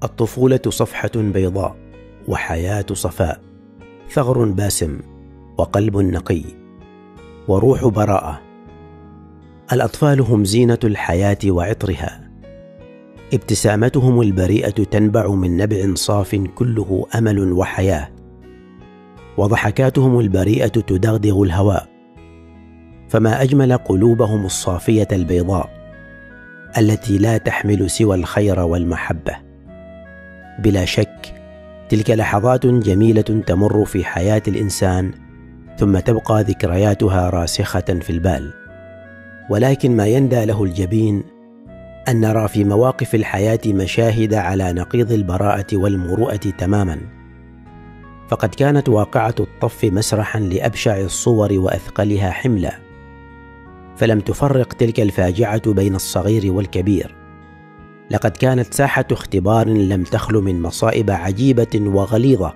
الطفولة صفحة بيضاء، وحياة صفاء، ثغر باسم، وقلب نقي، وروح براءة. الأطفال هم زينة الحياة وعطرها، ابتسامتهم البريئة تنبع من نبع صاف كله أمل وحياة، وضحكاتهم البريئة تدغدغ الهواء. فما أجمل قلوبهم الصافية البيضاء التي لا تحمل سوى الخير والمحبة. بلا شك تلك لحظات جميلة تمر في حياة الإنسان، ثم تبقى ذكرياتها راسخة في البال. ولكن ما يندى له الجبين أن نرى في مواقف الحياة مشاهد على نقيض البراءة والمروءة تماما. فقد كانت واقعة الطف مسرحا لأبشع الصور وأثقلها حملا، فلم تفرق تلك الفاجعة بين الصغير والكبير. لقد كانت ساحة اختبار لم تخل من مصائب عجيبة وغليظة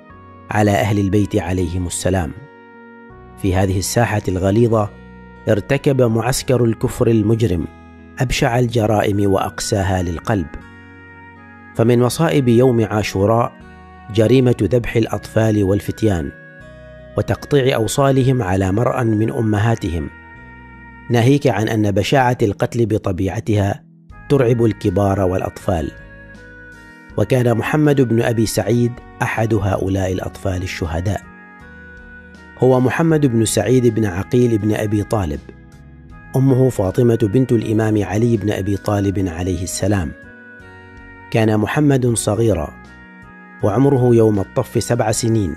على أهل البيت عليهم السلام. في هذه الساحة الغليظة ارتكب معسكر الكفر المجرم أبشع الجرائم وأقساها للقلب. فمن مصائب يوم عاشوراء جريمة ذبح الأطفال والفتيان، وتقطيع أوصالهم على مرأى من أمهاتهم، ناهيك عن أن بشاعة القتل بطبيعتها ترعب الكبار والأطفال. وكان محمد بن أبي سعيد أحد هؤلاء الأطفال الشهداء. هو محمد بن سعيد بن عقيل بن أبي طالب، أمه فاطمة بنت الإمام علي بن أبي طالب عليه السلام. كان محمد صغيرا، وعمره يوم الطف 7 سنين،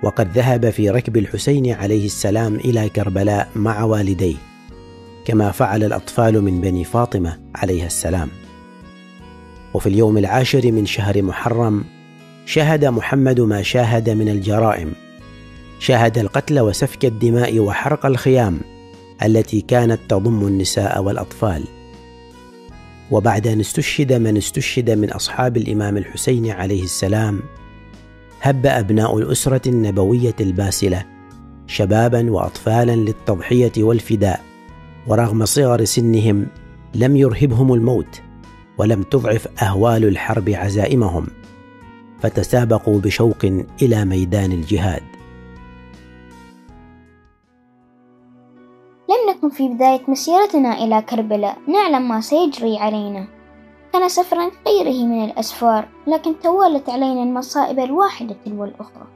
وقد ذهب في ركب الحسين عليه السلام إلى كربلاء مع والديه، كما فعل الأطفال من بني فاطمة عليها السلام. وفي اليوم 10 من شهر محرم شاهد محمد ما شاهد من الجرائم، شاهد القتل وسفك الدماء وحرق الخيام التي كانت تضم النساء والأطفال. وبعد أن استشهد من استشهد من أصحاب الإمام الحسين عليه السلام، هب أبناء الأسرة النبوية الباسلة شبابا وأطفالا للتضحية والفداء، ورغم صغر سنهم لم يرهبهم الموت، ولم تضعف أهوال الحرب عزائمهم، فتسابقوا بشوق إلى ميدان الجهاد. لم نكن في بداية مسيرتنا إلى كربلاء نعلم ما سيجري علينا. كان سفرا غيره من الأسفار، لكن توالت علينا المصائب الواحدة تلو الأخرى،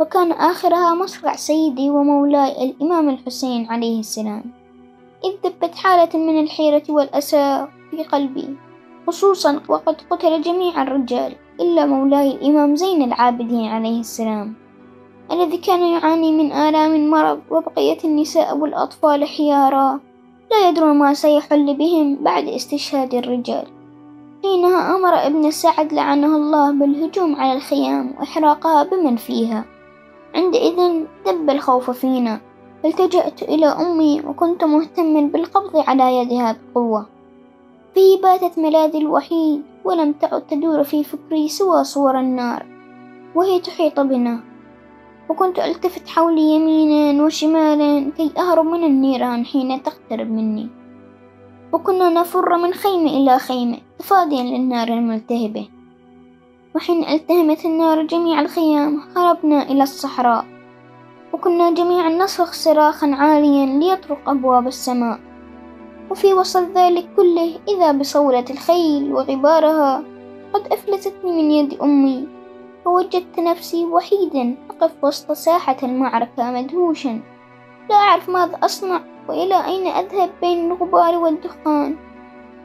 وكان آخرها مصرع سيدي ومولاي الإمام الحسين عليه السلام. إذ دبت حالة من الحيرة والأسى في قلبي، خصوصا وقد قتل جميع الرجال إلا مولاي الإمام زين العابدين عليه السلام، الذي كان يعاني من آلام مرض، وبقية النساء والأطفال حيارى لا يدرون ما سيحل بهم بعد استشهاد الرجال. حينها أمر ابن سعد لعنه الله بالهجوم على الخيام وإحراقها بمن فيها. عندئذ دب الخوف فينا، فالتجأت إلى أمي، وكنت مهتما بالقبض على يدها بقوة. فيه باتت ملاذي الوحيد، ولم تعد تدور في فكري سوى صور النار وهي تحيط بنا. وكنت ألتفت حولي يمينا وشمالا كي أهرب من النيران حين تقترب مني. وكنا نفر من خيمة إلى خيمة تفاديا للنار الملتهبة، وحين التهمت النار جميع الخيام هربنا إلى الصحراء، وكنا جميعا نصرخ صراخا عاليا ليطرق أبواب السماء. وفي وسط ذلك كله إذا بصولة الخيل وغبارها قد أفلتتني من يد أمي، فوجدت نفسي وحيدا أقف وسط ساحة المعركة مدهوشا، لا أعرف ماذا أصنع وإلى أين أذهب بين الغبار والدخان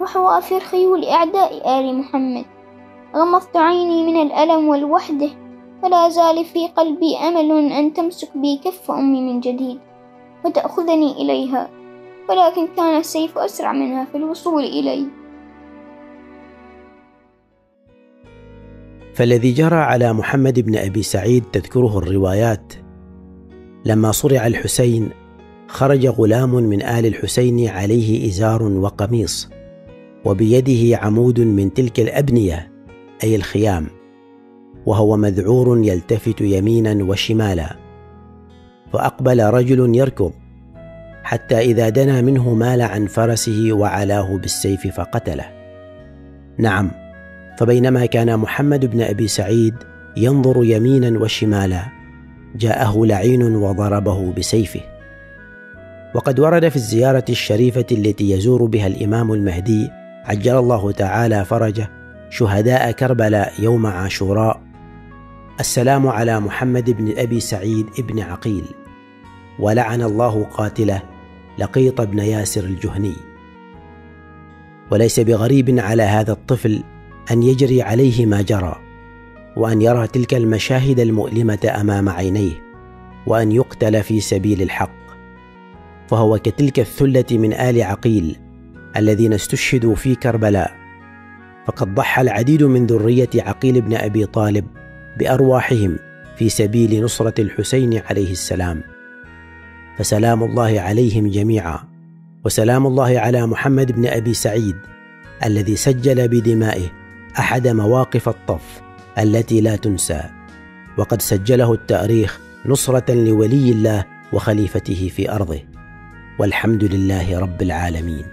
وحوافر خيول أعداء آل محمد. غمضت عيني من الألم والوحدة، ولا زال في قلبي أمل أن تمسك بي كف أمي من جديد وتأخذني إليها، ولكن كان السيف أسرع منها في الوصول إلي. فالذي جرى على محمد بن أبي سعيد تذكره الروايات. لما صرع الحسين خرج غلام من آل الحسين عليه إزار وقميص، وبيده عمود من تلك الأبنية أي الخيام، وهو مذعور يلتفت يمينا وشمالا. فأقبل رجل يركض، حتى إذا دنا منه مال عن فرسه وعلاه بالسيف فقتله. نعم، فبينما كان محمد بن أبي سعيد ينظر يمينا وشمالا جاءه لعين وضربه بسيفه. وقد ورد في الزيارة الشريفة التي يزور بها الإمام المهدي عجل الله تعالى فرجه شهداء كربلاء يوم عاشوراء: السلام على محمد بن أبي سعيد ابن عقيل، ولعن الله قاتله لقيط بن ياسر الجهني. وليس بغريب على هذا الطفل أن يجري عليه ما جرى، وأن يرى تلك المشاهد المؤلمة أمام عينيه، وأن يقتل في سبيل الحق، فهو كتلك الثلة من آل عقيل الذين استشهدوا في كربلاء، فقد ضحى العديد من ذرية عقيل بن أبي طالب بأرواحهم في سبيل نصرة الحسين عليه السلام. فسلام الله عليهم جميعا، وسلام الله على محمد بن أبي سعيد الذي سجل بدمائه أحد مواقف الطف التي لا تنسى، وقد سجله التاريخ نصرة لولي الله وخليفته في أرضه، والحمد لله رب العالمين.